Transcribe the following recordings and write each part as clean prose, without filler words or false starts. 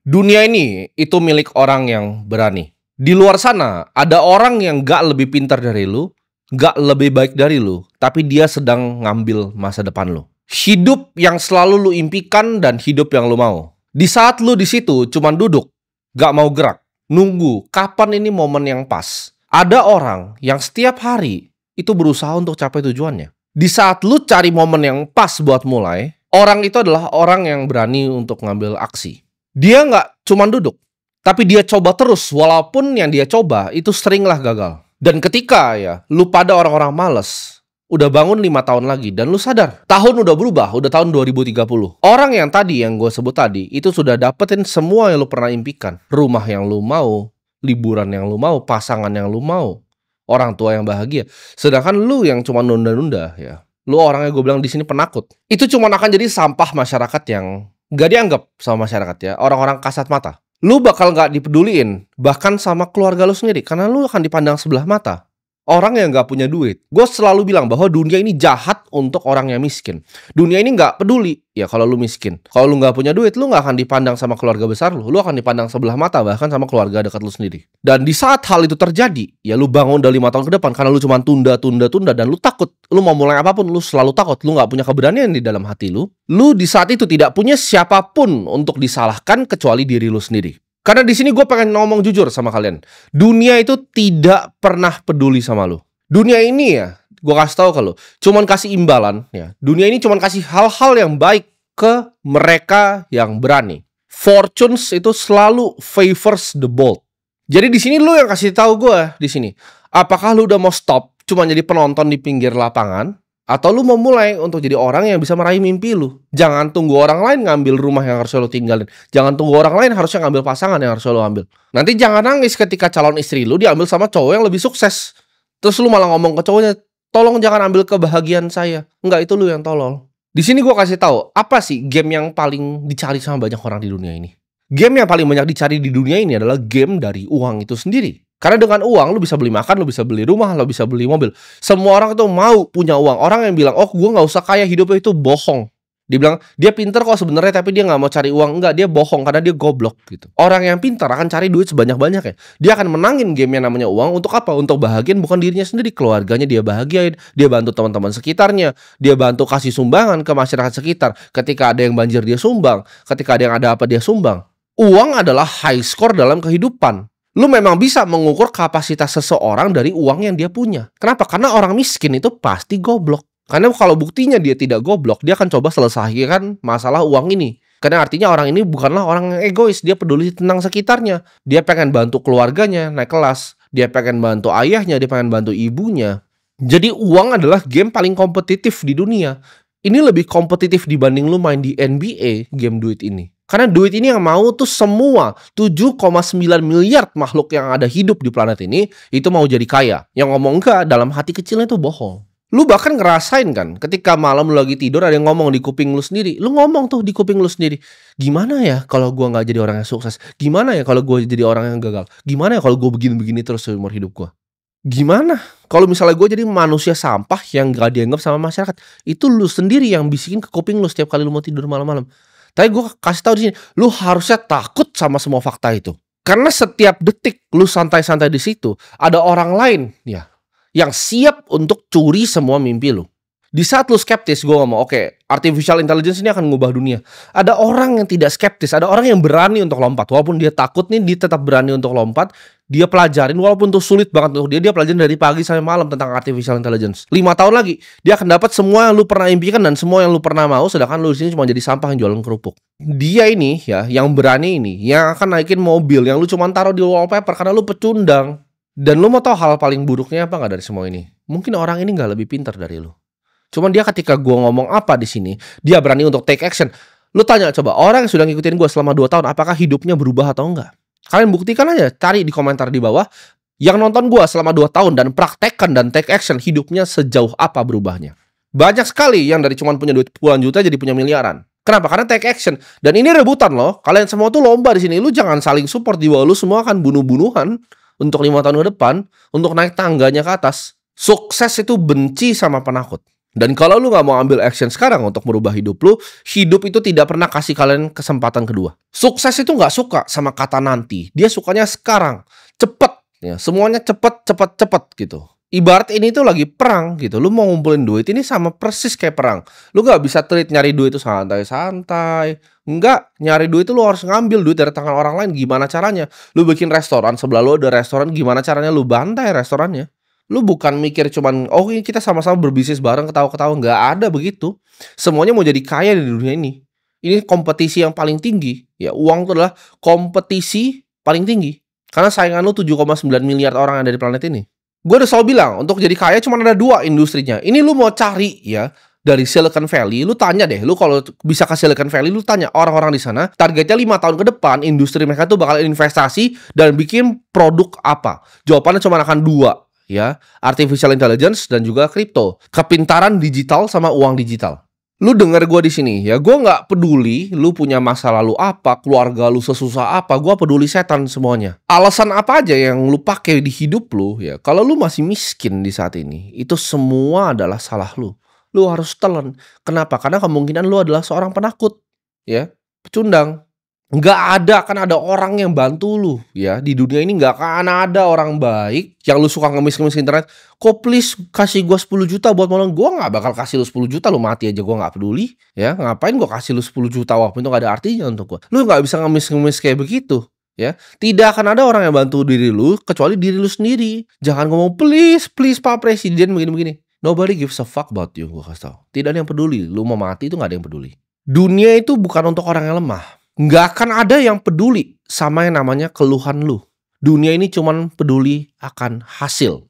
Dunia ini itu milik orang yang berani. Di luar sana ada orang yang gak lebih pintar dari lu, gak lebih baik dari lu, tapi dia sedang ngambil masa depan lu. Hidup yang selalu lu impikan dan hidup yang lu mau. Di saat lu di situ cuman duduk, gak mau gerak, nunggu kapan ini momen yang pas. Ada orang yang setiap hari itu berusaha untuk capai tujuannya. Di saat lu cari momen yang pas buat mulai, orang itu adalah orang yang berani untuk ngambil aksi. Dia nggak cuma duduk, tapi dia coba terus walaupun yang dia coba itu seringlah gagal. Dan ketika lu pada orang-orang males, udah bangun 5 tahun lagi dan lu sadar, tahun udah berubah, udah tahun 2030. Orang yang tadi yang gue sebut tadi, itu sudah dapetin semua yang lu pernah impikan. Rumah yang lu mau, liburan yang lu mau, pasangan yang lu mau, orang tua yang bahagia. Sedangkan lu yang cuma nunda-nunda lu orangnya gue bilang di sini penakut. Itu cuma akan jadi sampah masyarakat yang gak dianggap sama masyarakat orang-orang kasat mata. Lu bakal gak dipeduliin, bahkan sama keluarga lu sendiri, karena lu akan dipandang sebelah mata. Orang yang gak punya duit. Gue selalu bilang bahwa dunia ini jahat untuk orang yang miskin. Dunia ini gak peduli kalau lu miskin. Kalau lu gak punya duit, lu gak akan dipandang sama keluarga besar lu. Lu akan dipandang sebelah mata, bahkan sama keluarga dekat lu sendiri. Dan di saat hal itu terjadi, lu bangun udah 5 tahun ke depan, karena lu cuma tunda, dan lu takut. Lu mau mulai apapun, lu selalu takut. Lu gak punya keberanian di dalam hati lu. Lu di saat itu tidak punya siapapun untuk disalahkan kecuali diri lu sendiri. Karena di sini gue pengen ngomong jujur sama kalian. Dunia itu tidak pernah peduli sama lu. Dunia ini gue kasih tahu ke lu, cuman kasih imbalan Dunia ini cuman kasih hal-hal yang baik ke mereka yang berani. Fortunes itu selalu favors the bold. Jadi di sini lu yang kasih tahu gue di sini. Apakah lu udah mau stop cuma jadi penonton di pinggir lapangan? Atau lu mau mulai untuk jadi orang yang bisa meraih mimpi lu? Jangan tunggu orang lain ngambil rumah yang harus lu tinggalin. Jangan tunggu orang lain harusnya ngambil pasangan yang harus lu ambil. Nanti jangan nangis ketika calon istri lu diambil sama cowok yang lebih sukses. Terus lu malah ngomong ke cowoknya, tolong jangan ambil kebahagiaan saya. Enggak, itu lu yang tolol. Di sini gue kasih tahu, apa sih game yang paling dicari sama banyak orang di dunia ini? Game yang paling banyak dicari di dunia ini adalah game dari uang itu sendiri. Karena dengan uang lu bisa beli makan, lu bisa beli rumah, lu bisa beli mobil. Semua orang itu mau punya uang. Orang yang bilang, oh gue gak usah kaya, hidupnya itu bohong. Dia bilang, dia pinter kok sebenarnya, tapi dia gak mau cari uang. Enggak, dia bohong karena dia goblok gitu. Orang yang pintar akan cari duit sebanyak-banyaknya. Dia akan menangin game yang namanya uang. Untuk apa? Untuk bahagian bukan dirinya sendiri. Keluarganya dia bahagiain. Dia bantu teman-teman sekitarnya. Dia bantu kasih sumbangan ke masyarakat sekitar. Ketika ada yang banjir dia sumbang. Ketika ada yang ada apa dia sumbang. Uang adalah high score dalam kehidupan. Lu memang bisa mengukur kapasitas seseorang dari uang yang dia punya. Kenapa? Karena orang miskin itu pasti goblok. Karena kalau buktinya dia tidak goblok, dia akan coba selesaikan masalah uang ini. Karena artinya orang ini bukanlah orang yang egois. Dia peduli tentang sekitarnya. Dia pengen bantu keluarganya naik kelas. Dia pengen bantu ayahnya, dia pengen bantu ibunya. Jadi uang adalah game paling kompetitif di dunia. Ini lebih kompetitif dibanding lu main di NBA, game duit ini. Karena duit ini yang mau tuh semua 7,9 miliar makhluk yang ada hidup di planet ini itu mau jadi kaya. Yang ngomong enggak, dalam hati kecilnya itu bohong. Lu bahkan ngerasain kan ketika malam lu lagi tidur ada yang ngomong di kuping lu sendiri. Lu ngomong tuh di kuping lu sendiri. Gimana ya kalau gua nggak jadi orang yang sukses? Gimana ya kalau gua jadi orang yang gagal? Gimana ya kalau gua begini-begini terus seumur hidup gua? Gimana kalau misalnya gue jadi manusia sampah yang gak dianggap sama masyarakat? Itu lu sendiri yang bisikin ke kuping lu setiap kali lu mau tidur malam-malam. Tapi gue kasih tahu di sini, lu harusnya takut sama semua fakta itu. Karena setiap detik lu santai-santai di situ, ada orang lain yang siap untuk curi semua mimpi lu. Di saat lu skeptis, gue ngomong, oke, artificial intelligence ini akan mengubah dunia. Ada orang yang tidak skeptis, ada orang yang berani untuk lompat. Walaupun dia takut nih, dia tetap berani untuk lompat. Dia pelajarin, walaupun itu sulit banget untuk dia pelajarin dari pagi sampai malam tentang artificial intelligence. 5 tahun lagi, dia akan dapat semua yang lu pernah impikan dan semua yang lu pernah mau, sedangkan lu di sini cuma jadi sampah yang jualan kerupuk. Dia ini yang berani ini, yang akan naikin mobil yang lu cuma taruh di wallpaper karena lu pecundang. Dan lu mau tahu hal paling buruknya apa nggak dari semua ini? Mungkin orang ini nggak lebih pintar dari lu. Cuman dia ketika gue ngomong apa di sini, dia berani untuk take action. Lu tanya coba, orang yang sudah ngikutin gue selama 2 tahun, apakah hidupnya berubah atau enggak? Kalian buktikan aja, cari di komentar di bawah. Yang nonton gue selama 2 tahun dan praktekkan dan take action, hidupnya sejauh apa berubahnya. Banyak sekali yang dari cuman punya duit puluhan juta jadi punya miliaran. Kenapa? Karena take action. Dan ini rebutan loh. Kalian semua tuh lomba di sini. Lu jangan saling support, di bawah lu semua akan bunuh-bunuhan untuk 5 tahun ke depan, untuk naik tangganya ke atas. Sukses itu benci sama penakut. Dan kalau lu nggak mau ambil action sekarang untuk merubah hidup lu, hidup itu tidak pernah kasih kalian kesempatan kedua. Sukses itu nggak suka sama kata nanti. Dia sukanya sekarang. Cepet. Ya, semuanya cepet, cepet, cepet gitu. Ibarat ini tuh lagi perang gitu. Lu mau ngumpulin duit ini sama persis kayak perang. Lu nggak bisa treat nyari duit itu santai-santai. Enggak, nyari duit itu lu harus ngambil duit dari tangan orang lain. Gimana caranya? Lu bikin restoran, sebelah lu ada restoran, gimana caranya lu bantai restorannya? Lu bukan mikir cuman, oh ini kita sama-sama berbisnis bareng ketawa-ketawa. Nggak ada begitu. Semuanya mau jadi kaya di dunia ini. Ini kompetisi yang paling tinggi. Ya, uang itu adalah kompetisi paling tinggi. Karena saingan lu 7,9 miliar orang yang ada di planet ini. Gue udah selalu bilang, untuk jadi kaya cuma ada 2 industrinya. Ini lu mau cari ya, dari Silicon Valley, lu tanya deh, lu kalau bisa ke Silicon Valley, lu tanya orang-orang di sana, targetnya 5 tahun ke depan, industri mereka tuh bakal investasi dan bikin produk apa? Jawabannya cuma akan 2. Ya, artificial intelligence dan juga kripto, kepintaran digital sama uang digital. Lu denger gue di sini ya, gue nggak peduli lu punya masa lalu apa, keluarga lu sesusah apa, gue peduli setan semuanya. Alasan apa aja yang lu pakai di hidup lu ya, kalau lu masih miskin di saat ini, itu semua adalah salah lu. Lu harus telan. Kenapa? Karena kemungkinan lu adalah seorang penakut, ya, pecundang. Nggak akan ada orang yang bantu lu ya di dunia ini. Nggak akan ada orang baik yang lu suka ngemis-ngemis internet. Kok please kasih gua 10 juta buat nolong. Gua nggak bakal kasih lu 10 juta, lu mati aja gua nggak peduli ya. Ngapain gua kasih lu 10 juta walaupun itu nggak ada artinya untuk gua. Lu nggak bisa ngemis-ngemis kayak begitu ya. Tidak akan ada orang yang bantu diri lu kecuali diri lu sendiri. Jangan ngomong please Pak Presiden begini-begini. Nobody gives a fuck about you, gua kasih tau. Tidak ada yang peduli. Lu mau mati itu nggak ada yang peduli. Dunia itu bukan untuk orang yang lemah. Nggak akan ada yang peduli sama yang namanya keluhan lu. Dunia ini cuman peduli akan hasil.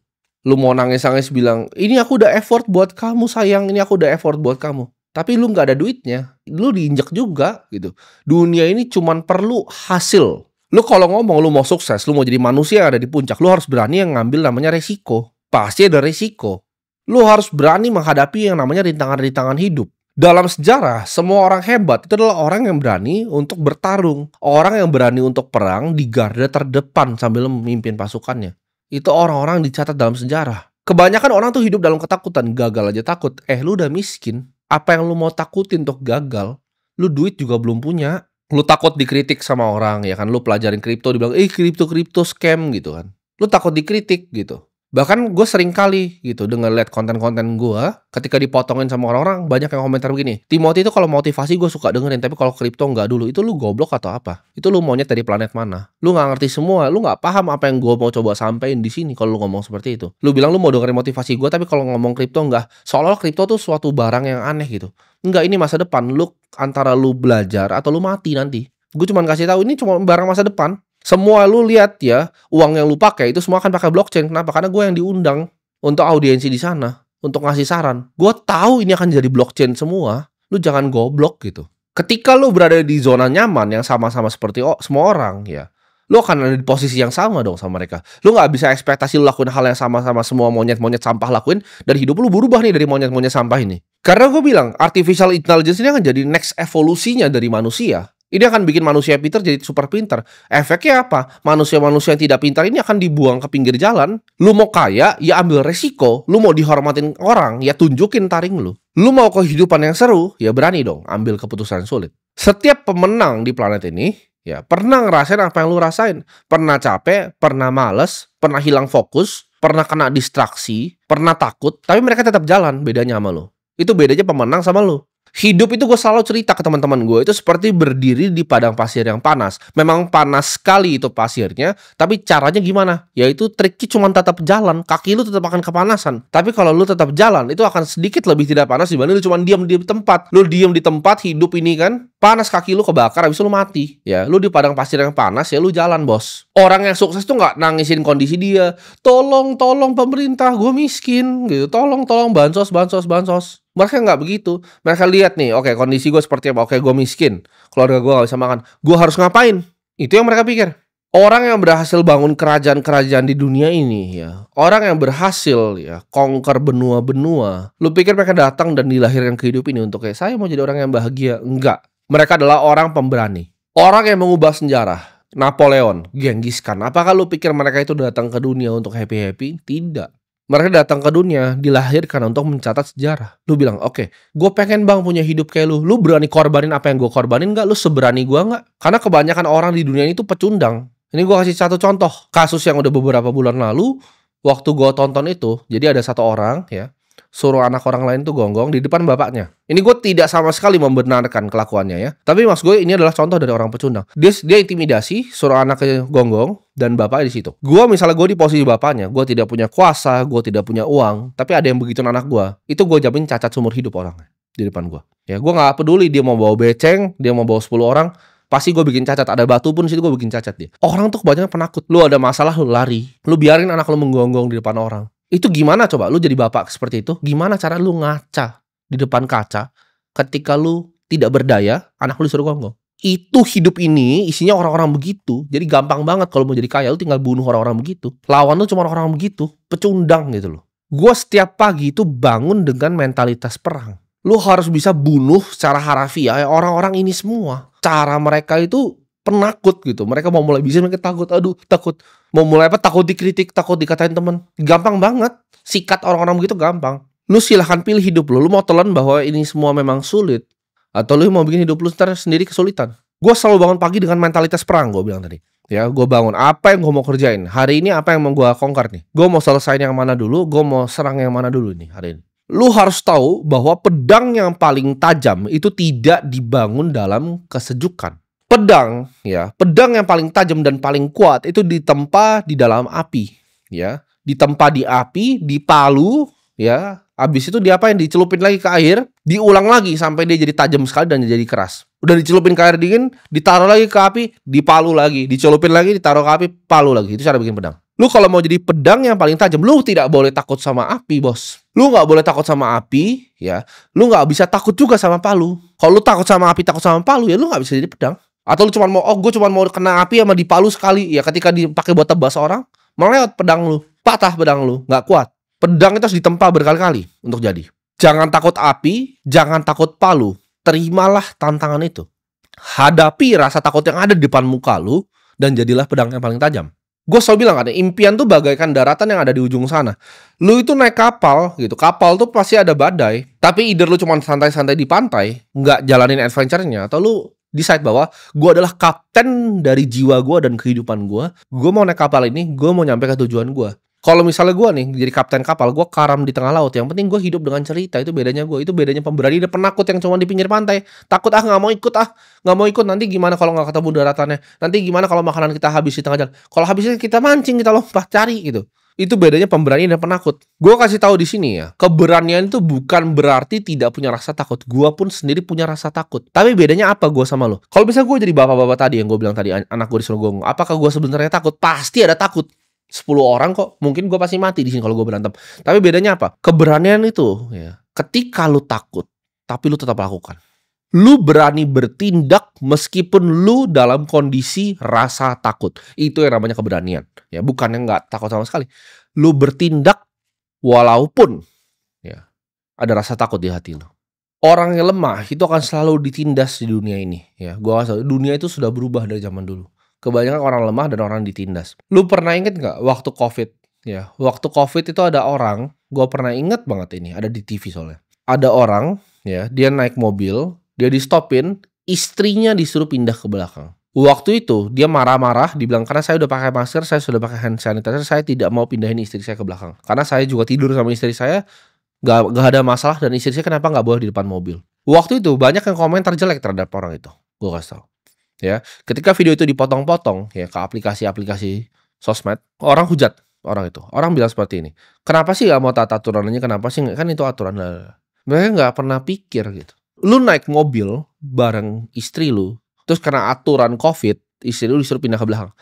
Lu mau nangis-nangis bilang, ini aku udah effort buat kamu sayang, ini aku udah effort buat kamu. Tapi lu nggak ada duitnya, lu diinjak juga gitu. Dunia ini cuman perlu hasil. Lu kalau ngomong lu mau sukses, lu mau jadi manusia yang ada di puncak, lu harus berani yang ngambil namanya resiko. Pasti ada resiko. Lu harus berani menghadapi yang namanya rintangan-rintangan hidup. Dalam sejarah, semua orang hebat itu adalah orang yang berani untuk bertarung. Orang yang berani untuk perang di garda terdepan sambil memimpin pasukannya. Itu orang-orang dicatat dalam sejarah. Kebanyakan orang tuh hidup dalam ketakutan. Gagal aja takut. Lu udah miskin. Apa yang lu mau takutin untuk gagal? Lu duit juga belum punya. Lu takut dikritik sama orang, ya kan? Lu pelajarin kripto, dibilang, kripto scam gitu kan. Lu takut dikritik gitu. Bahkan gue sering kali gitu denger liat konten-konten gue, ketika dipotongin sama orang-orang, banyak yang komentar begini, Timothy itu kalau motivasi gue suka dengerin, tapi kalau kripto nggak dulu. Itu lu goblok atau apa? Itu lu maunya dari planet mana? Lu nggak ngerti semua, lu nggak paham apa yang gue mau coba sampein di sini kalau lu ngomong seperti itu. Lu bilang lu mau dengerin motivasi gue, tapi kalau ngomong kripto nggak. Seolah-olah kripto tuh suatu barang yang aneh gitu. Enggak, ini masa depan. Lu antara lu belajar atau lu mati nanti. Gue cuma kasih tahu ini cuma barang masa depan. Semua lu lihat ya, uang yang lu pakai itu semua akan pakai blockchain. Kenapa? Karena gue yang diundang untuk audiensi di sana, untuk ngasih saran. Gue tahu ini akan jadi blockchain semua. Lu jangan goblok gitu. Ketika lu berada di zona nyaman yang sama-sama seperti semua orang ya, lu akan ada di posisi yang sama dong sama mereka. Lu nggak bisa ekspektasi lu lakuin hal yang sama-sama semua monyet-monyet sampah lakuin, dan hidup lu berubah nih dari monyet-monyet sampah ini. Karena gue bilang, artificial intelligence ini akan jadi next evolusinya dari manusia. Ini akan bikin manusia pintar jadi super pintar. Efeknya apa? Manusia-manusia yang tidak pintar ini akan dibuang ke pinggir jalan. Lu mau kaya, ya ambil resiko. Lu mau dihormatin orang, ya tunjukin taring lu. Lu mau kehidupan yang seru, ya berani dong ambil keputusan sulit. Setiap pemenang di planet ini, ya pernah ngerasain apa yang lu rasain. Pernah capek, pernah males, pernah hilang fokus, pernah kena distraksi, pernah takut, tapi mereka tetap jalan. Bedanya sama lu. Itu bedanya pemenang sama lu. Hidup itu gue selalu cerita ke teman-teman gue, itu seperti berdiri di padang pasir yang panas. Memang panas sekali itu pasirnya, tapi caranya gimana? Yaitu triknya cuma tetap jalan, kaki lu tetap akan kepanasan. Tapi kalau lu tetap jalan, itu akan sedikit lebih tidak panas dibanding lu cuma diam di tempat. Lu diam di tempat, hidup ini kan panas, kaki lu kebakar, habis itu lu mati. Ya, lu di padang pasir yang panas, ya lu jalan, bos. Orang yang sukses tuh nggak nangisin kondisi dia. Tolong pemerintah, gue miskin gitu. Tolong bansos. Mereka nggak begitu. Mereka lihat nih, oke, kondisi gue seperti apa. Oke, gue miskin, keluarga gue nggak bisa makan. Gue harus ngapain? Itu yang mereka pikir. Orang yang berhasil bangun kerajaan-kerajaan di dunia ini ya, orang yang berhasil ya conquer benua-benua. Lu pikir mereka datang dan dilahirkan ke hidup ini untuk kayak saya mau jadi orang yang bahagia? Enggak. Mereka adalah orang pemberani. Orang yang mengubah sejarah. Napoleon, Genghis Khan. Apakah lu pikir mereka itu datang ke dunia untuk happy-happy? Tidak. Mereka datang ke dunia, dilahirkan untuk mencatat sejarah. Lu bilang, oke, gue pengen bang punya hidup kayak lu. Lu berani korbanin apa yang gue korbanin nggak? Lu seberani gue nggak? Karena kebanyakan orang di dunia ini tuh pecundang. Ini gue kasih satu contoh. Kasus yang udah beberapa bulan lalu, waktu gue tonton itu, jadi ada satu orang ya, suruh anak orang lain tuh gonggong di depan bapaknya. Ini gue tidak sama sekali membenarkan kelakuannya ya. Tapi maksud gue ini adalah contoh dari orang pecundang. Dia intimidasi, suruh anaknya gonggong dan bapaknya di situ. Gue misalnya gue di posisi bapaknya, gue tidak punya kuasa, gue tidak punya uang, tapi ada yang begitu anak gue, itu gue jamin cacat seumur hidup orangnya di depan gue. Ya gue nggak peduli dia mau bawa beceng, dia mau bawa 10 orang, pasti gue bikin cacat. Ada batu pun situ gue bikin cacat dia. Orang tuh kebanyakan penakut. Lu ada masalah lu lari, lu biarin anak lu menggonggong di depan orang. Itu gimana coba lu jadi bapak seperti itu? Gimana cara lu ngaca di depan kaca ketika lu tidak berdaya, anak lu disuruh gonggong? Itu hidup ini isinya orang-orang begitu. Jadi gampang banget kalau mau jadi kaya lu tinggal bunuh orang-orang begitu. Lawan lu cuma orang-orang begitu, pecundang gitu loh. Gua setiap pagi itu bangun dengan mentalitas perang. Lu harus bisa bunuh secara harafiah ya orang-orang ini semua. Cara mereka itu penakut gitu. Mereka mau mulai bisnis mereka takut. Aduh, takut. Mau mulai apa? Takut dikritik, takut dikatain temen. Gampang banget. Sikat orang-orang begitu gampang. Lu silahkan pilih hidup lu. Lu mau telan bahwa ini semua memang sulit, atau lu mau bikin hidup lu sendiri kesulitan. Gue selalu bangun pagi dengan mentalitas perang, gue bilang tadi. Ya, gue bangun. Apa yang gue mau kerjain? Hari ini apa yang mau gue kongkar nih? Gue mau selesain yang mana dulu? Gue mau serang yang mana dulu nih hari ini? Lu harus tahu bahwa pedang yang paling tajam itu tidak dibangun dalam kesejukan. Pedang yang paling tajam dan paling kuat itu ditempa di dalam api, ya. Ditempa di api, dipalu, ya. Habis itu diapain? Dicelupin lagi ke air, diulang lagi sampai dia jadi tajam sekali dan jadi keras. Udah dicelupin ke air dingin, ditaruh lagi ke api, dipalu lagi, dicelupin lagi, ditaruh ke api, palu lagi. Itu cara bikin pedang. Lu kalau mau jadi pedang yang paling tajam, lu tidak boleh takut sama api, bos. Lu nggak boleh takut sama api, ya. Lu nggak bisa takut juga sama palu. Kalau lu takut sama api, takut sama palu, ya lu nggak bisa jadi pedang. Atau lu cuma mau, gue cuma mau kena api sama dipalu sekali, ya ketika dipakai buat tebas orang, melewat pedang lu, patah pedang lu, nggak kuat. Pedang itu harus ditempa berkali-kali untuk jadi. Jangan takut api, jangan takut palu. Terimalah tantangan itu. Hadapi rasa takut yang ada di depan muka lu, dan jadilah pedang yang paling tajam. Gue selalu bilang kan, impian tuh bagaikan daratan yang ada di ujung sana. Lu itu naik kapal gitu, kapal tuh pasti ada badai. Tapi either lu cuma santai-santai di pantai, nggak jalanin adventure-nya, atau lu decide bahwa gue adalah kapten dari jiwa gue dan kehidupan gue. Gue mau naik kapal ini, gue mau nyampe ke tujuan gue. Kalau misalnya gue nih jadi kapten kapal, gue karam di tengah laut. Yang penting gue hidup dengan cerita. Itu bedanya gue. Itu bedanya pemberani dan penakut yang cuma di pinggir pantai. Takut nggak mau ikut nggak mau ikut. Nanti gimana kalau nggak ketemu daratannya? Nanti gimana kalau makanan kita habis di tengah jalan? Kalau habisnya kita mancing, kita lompat cari gitu. Itu bedanya pemberani dan penakut. Gue kasih tahu di sini ya, keberanian itu bukan berarti tidak punya rasa takut. Gue pun sendiri punya rasa takut. Tapi bedanya apa gue sama lo? Kalau bisa gue jadi bapak-bapak tadi yang gue bilang tadi, anak gue disuruh gonggong. Apakah gue sebenarnya takut? Pasti ada takut. 10 orang kok, mungkin gue pasti mati di sini kalau gue berantem. Tapi bedanya apa? Keberanian itu, ya, ketika lu takut, tapi lu tetap lakukan. Lu berani bertindak meskipun lu dalam kondisi rasa takut. Itu yang namanya keberanian. Ya, bukan yang nggak takut sama sekali. Lu bertindak walaupun ya ada rasa takut di hati lu. Orang yang lemah itu akan selalu ditindas di dunia ini. Ya, dunia itu sudah berubah dari zaman dulu. Kebanyakan orang lemah dan orang ditindas. Lu pernah inget nggak waktu COVID? Ya, waktu COVID itu ada orang, gue pernah inget banget ini, ada di TV soalnya. Ada orang, ya, dia naik mobil, dia di stopin, istrinya disuruh pindah ke belakang. Waktu itu dia marah-marah, dibilang karena saya udah pakai masker, saya sudah pakai hand sanitizer, saya tidak mau pindahin istri saya ke belakang. Karena saya juga tidur sama istri saya, gak ada masalah, dan istri saya kenapa nggak boleh di depan mobil. Waktu itu banyak yang komentar jelek terhadap orang itu. Gue kasih tau. Ya, ketika video itu dipotong-potong ya ke aplikasi-aplikasi sosmed, orang hujat orang itu. Orang bilang seperti ini. Kenapa sih gak mau taat aturannya? Kenapa sih kan itu aturan? Mereka nggak pernah pikir gitu. Lu naik mobil bareng istri lu, terus karena aturan COVID, istri lu disuruh pindah ke belakang.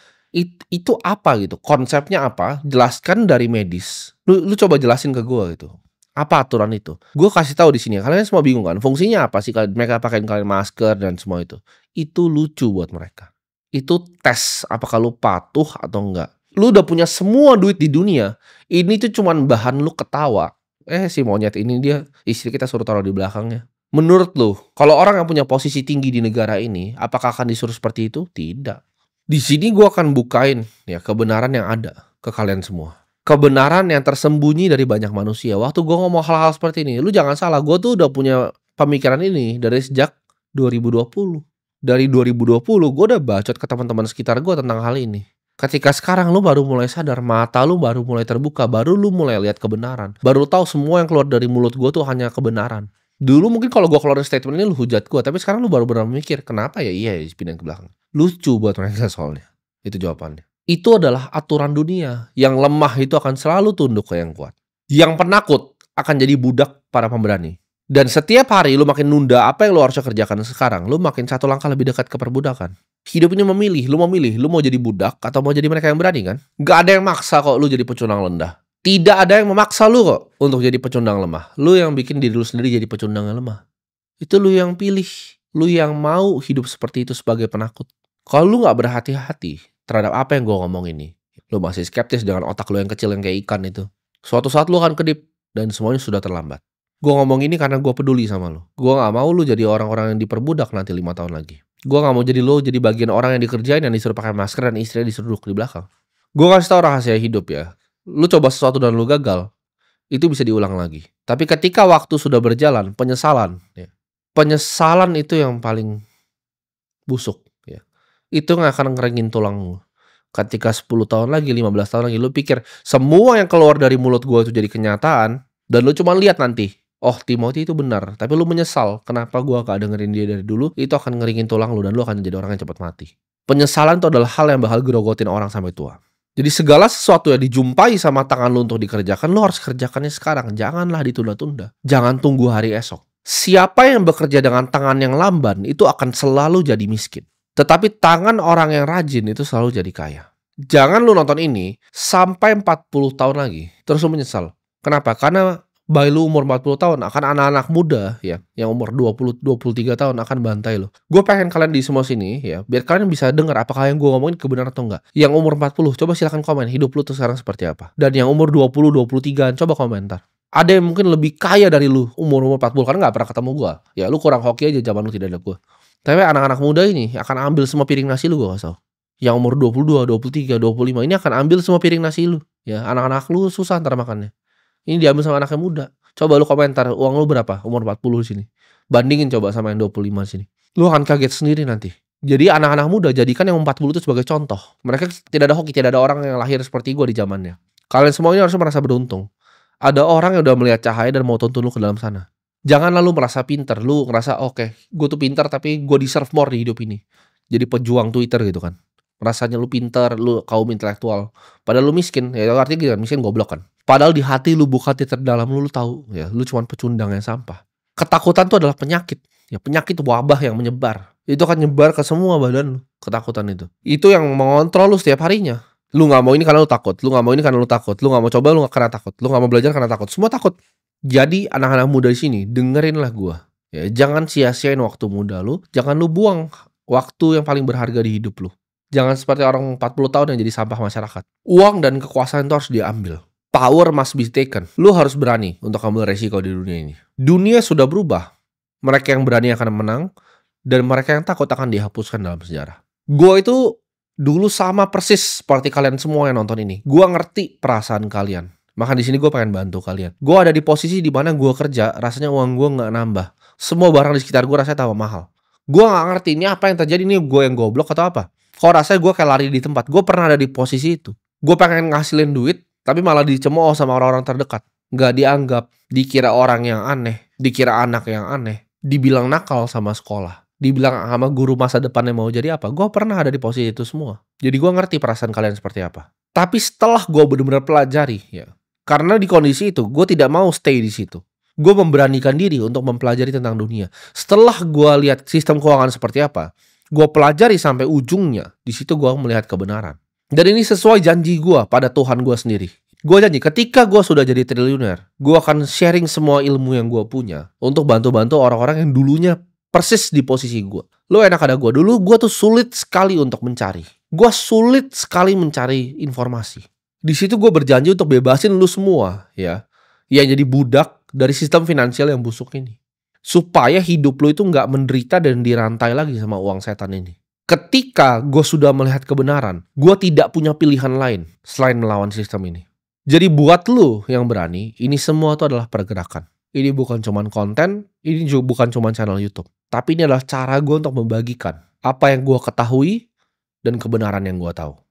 Itu apa gitu? Konsepnya apa? Jelaskan dari medis. Lu coba jelasin ke gue gitu. Apa aturan itu? Gue kasih tahu di sini. Kalian semua bingung kan? Fungsinya apa sih mereka pakai kalian masker dan semua itu? Itu lucu buat mereka. Itu tes apakah lu patuh atau enggak. Lu udah punya semua duit di dunia. Ini tuh cuman bahan lu ketawa. Si monyet ini dia istri kita suruh taruh di belakangnya. Menurut lu, kalau orang yang punya posisi tinggi di negara ini, apakah akan disuruh seperti itu? Tidak. Di sini gue akan bukain ya kebenaran yang ada ke kalian semua. Kebenaran yang tersembunyi dari banyak manusia. Waktu gue ngomong hal-hal seperti ini, lu jangan salah, gue tuh udah punya pemikiran ini dari sejak 2020. Dari 2020 gue udah bacot ke teman-teman sekitar gue tentang hal ini. Ketika sekarang lu baru mulai sadar, mata lu baru mulai terbuka, baru lu mulai lihat kebenaran. Baru tahu semua yang keluar dari mulut gue tuh hanya kebenaran. Dulu mungkin kalau gue keluarin statement ini lu hujat gue, tapi sekarang lu baru benar mikir, kenapa ya iya pindahin ke belakang. Lucu buat mereka soalnya. Itu jawabannya. Itu adalah aturan dunia. Yang lemah itu akan selalu tunduk ke yang kuat. Yang penakut akan jadi budak para pemberani. Dan setiap hari lu makin nunda apa yang lu harusnya kerjakan sekarang, lu makin satu langkah lebih dekat ke perbudakan. Hidup ini memilih, lu mau jadi budak atau mau jadi mereka yang berani kan? Gak ada yang maksa kok lu jadi pecundang rendah. Tidak ada yang memaksa lu kok untuk jadi pecundang lemah. Lu yang bikin diri lu sendiri jadi pecundang yang lemah. Itu lu yang pilih. Lu yang mau hidup seperti itu sebagai penakut. Kalau lu gak berhati-hati terhadap apa yang gue ngomong ini, lu masih skeptis dengan otak lu yang kecil yang kayak ikan itu, suatu saat lu akan kedip dan semuanya sudah terlambat. Gue ngomong ini karena gue peduli sama lu. Gue gak mau lu jadi orang-orang yang diperbudak nanti 5 tahun lagi. Gue gak mau jadi lu jadi bagian orang yang dikerjain, yang disuruh pakai masker dan istrinya disuruh duduk di belakang. Gue kasih tau rahasia hidup ya. Lu coba sesuatu dan lu gagal, itu bisa diulang lagi. Tapi ketika waktu sudah berjalan, penyesalan itu yang paling busuk ya. Itu gak akan ngeringin tulang lu. Ketika 10 tahun lagi, 15 tahun lagi, lu pikir semua yang keluar dari mulut gue itu jadi kenyataan, dan lu cuma lihat nanti, oh Timothy itu benar, tapi lu menyesal kenapa gua gak dengerin dia dari dulu, itu akan ngeringin tulang lu dan lu akan jadi orang yang cepat mati. Penyesalan itu adalah hal yang bakal gerogotin orang sampai tua. Jadi segala sesuatu yang dijumpai sama tangan lu untuk dikerjakan, lu harus kerjakannya sekarang. Janganlah ditunda-tunda. Jangan tunggu hari esok. Siapa yang bekerja dengan tangan yang lamban itu akan selalu jadi miskin. Tetapi tangan orang yang rajin itu selalu jadi kaya. Jangan lu nonton ini sampai 40 tahun lagi terus lu menyesal. Kenapa? Karena by lu umur 40 tahun akan anak-anak muda ya yang umur 20-23 tahun akan bantai lo. Gue pengen kalian di semua sini ya biar kalian bisa dengar apakah yang gue ngomongin kebenaran atau enggak. Yang umur 40 coba silahkan komen hidup lu tuh sekarang seperti apa. Dan yang umur 20-23 coba komentar. Ada yang mungkin lebih kaya dari lu umur 40 karena gak pernah ketemu gue. Ya lu kurang hoki aja zaman lu tidak ada gue. Tapi anak-anak muda ini akan ambil semua piring nasi lu, gue kasih tau. Yang umur 22, 23, 25 ini akan ambil semua piring nasi lu. Ya anak-anak lu susah ntar makannya. Ini diambil sama anaknya muda. Coba lu komentar, uang lu berapa? Umur 40 di sini. Bandingin coba sama yang 25 di sini. Lu akan kaget sendiri nanti. Jadi anak-anak muda jadikan yang 40 itu sebagai contoh. Mereka tidak ada hoki, tidak ada orang yang lahir seperti gue di zamannya. Kalian semua ini harus merasa beruntung. Ada orang yang udah melihat cahaya dan mau tuntun lu ke dalam sana. Jangan lalu merasa pinter. Lu ngerasa oke, gue tuh pinter tapi gue deserve more di hidup ini. Jadi pejuang Twitter gitu kan. Rasanya lu pinter, lu kaum intelektual. Padahal lu miskin, ya artinya miskin goblok kan. Padahal di hati lu, buka hati terdalam lu tahu ya, lu cuma pecundang yang sampah. Ketakutan itu adalah penyakit. Ya penyakit wabah yang menyebar. Itu akan nyebar ke semua badan lu, ketakutan itu. Itu yang mengontrol lu setiap harinya. Lu gak mau ini karena lu takut, lu gak mau ini karena lu takut, lu gak mau coba lu karena takut, lu gak mau belajar karena takut, semua takut. Jadi anak-anak muda di sini dengerinlah gua. Ya, jangan sia-siain waktu muda lu, jangan lu buang waktu yang paling berharga di hidup lu. Jangan seperti orang 40 tahun yang jadi sampah masyarakat. Uang dan kekuasaan itu harus diambil. Power must be taken. Lu harus berani untuk ambil resiko di dunia ini. Dunia sudah berubah. Mereka yang berani akan menang, dan mereka yang takut akan dihapuskan dalam sejarah. Gua itu dulu sama persis seperti kalian semua yang nonton ini. Gua ngerti perasaan kalian. Maka di sini gue pengen bantu kalian. Gue ada di posisi di mana gue kerja, rasanya uang gue nggak nambah. Semua barang di sekitar gue rasanya tambah mahal. Gue nggak ngerti ini apa yang terjadi, ini gue yang goblok atau apa. Kok rasanya gue kayak lari di tempat. Gue pernah ada di posisi itu. Gue pengen ngasilin duit, tapi malah dicemooh sama orang-orang terdekat. Nggak dianggap, dikira orang yang aneh, dikira anak yang aneh, dibilang nakal sama sekolah, dibilang sama guru masa depannya mau jadi apa. Gue pernah ada di posisi itu semua. Jadi gue ngerti perasaan kalian seperti apa. Tapi setelah gue benar-benar pelajari ya. Karena di kondisi itu, gue tidak mau stay di situ. Gue memberanikan diri untuk mempelajari tentang dunia. Setelah gue lihat sistem keuangan seperti apa, gue pelajari sampai ujungnya. Di situ gue melihat kebenaran. Dan ini sesuai janji gue pada Tuhan gue sendiri. Gue janji, ketika gue sudah jadi triliuner, gue akan sharing semua ilmu yang gue punya untuk bantu-bantu orang-orang yang dulunya persis di posisi gue. Lo enak ada gue. Dulu gue tuh sulit sekali untuk mencari. Gue sulit sekali mencari informasi. Di situ gue berjanji untuk bebasin lu semua ya, yang jadi budak dari sistem finansial yang busuk ini, supaya hidup lu itu nggak menderita dan dirantai lagi sama uang setan ini. Ketika gue sudah melihat kebenaran, gue tidak punya pilihan lain selain melawan sistem ini. Jadi buat lu yang berani, ini semua tuh adalah pergerakan. Ini bukan cuman konten, ini juga bukan cuman channel YouTube. Tapi ini adalah cara gue untuk membagikan apa yang gue ketahui dan kebenaran yang gue tahu.